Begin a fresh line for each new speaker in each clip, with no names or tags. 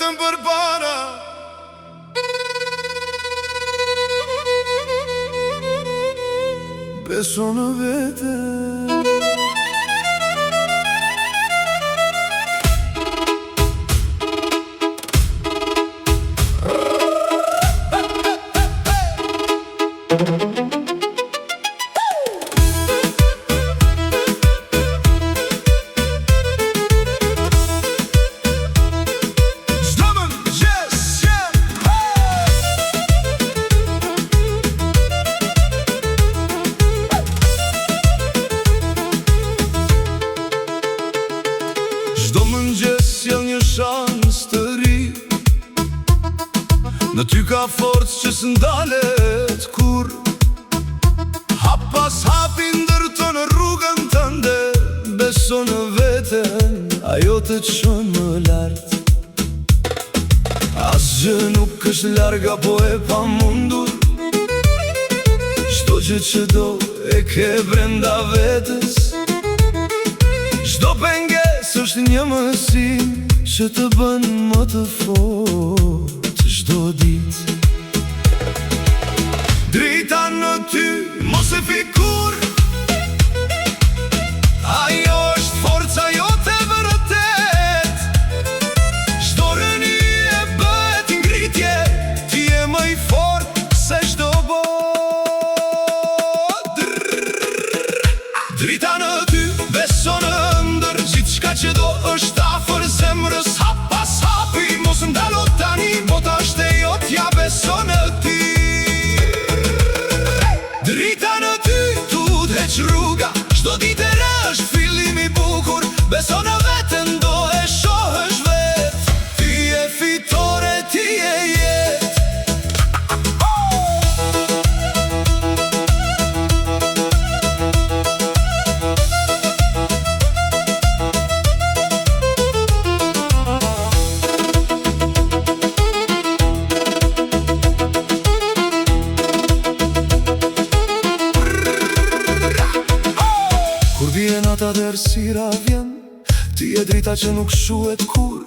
vetëm për para. Beso në vete. Çdo mëngjes sjell një shans të ri. Në ty ka forcë që s'ndalet kur. Hap pas hapi ndërton rrugën tënde. Beso në veten, ajo të çon më lart. Asgjë nuk është larg apo e pamundur. Çdo gjë që do e ke brenda vetes. Çdo pengesë është një mësim që të bën më të fortë çdo ditë. Drita në ty mos e fikur. Ajo është forca jote vërtet. Çdo rënie e bëhet ngritje. Ti je më i fortë se çdo botë. Drita në ty, beso në ëndër. Gjithçka që do është afër zemrës. Hap pas hapi, mos ndalo tani. Bota është e jotja, beso në ty. Drita në ty, tu udhëheq rruga. Çdo ditë e re është fillim i bukur. Beso në veten, do e shohësh vet. Ti je fitore, ti je jetë. Kur vjen nata dhe errësira vjen, ti je drita që nuk shuhet kur.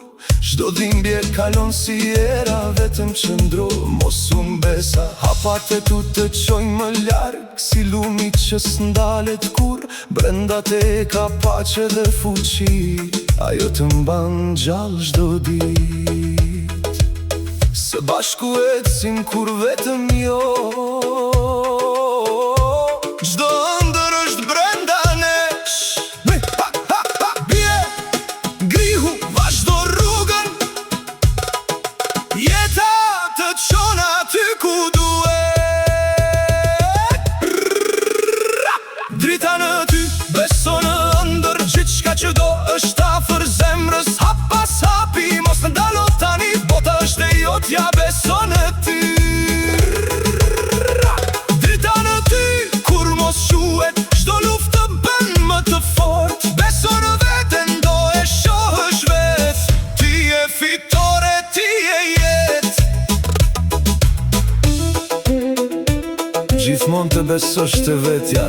Çdo dhimbje kalon si era, vetëm qëndro, mos u mbesa. Hapat e tu të qojnë më larg, si lumi që s'ndalet kur. Brenda te ka paqe dhe fuqi, ajo të mban gjallë çdo ditë. Së bashku ecim kur vetëm jo. Çdo ëndër është brenda nesh. Bie, grihu, vazhdo rrugën. Jeta të çon aty ku duhet. Drita në ty, beso në ëndër. Gjithçka që do është afër zemrës. Hap pas hapi, mos ndalo tani. Bota është e jotja, beso në ty. Drita në ty, kur mos shuhet. Çdo luftë të bën më të fortë. Beso në veten, do e shohësh vet. Ti je fitore, ti je jetë. Gjithmonë të besosh te vetja.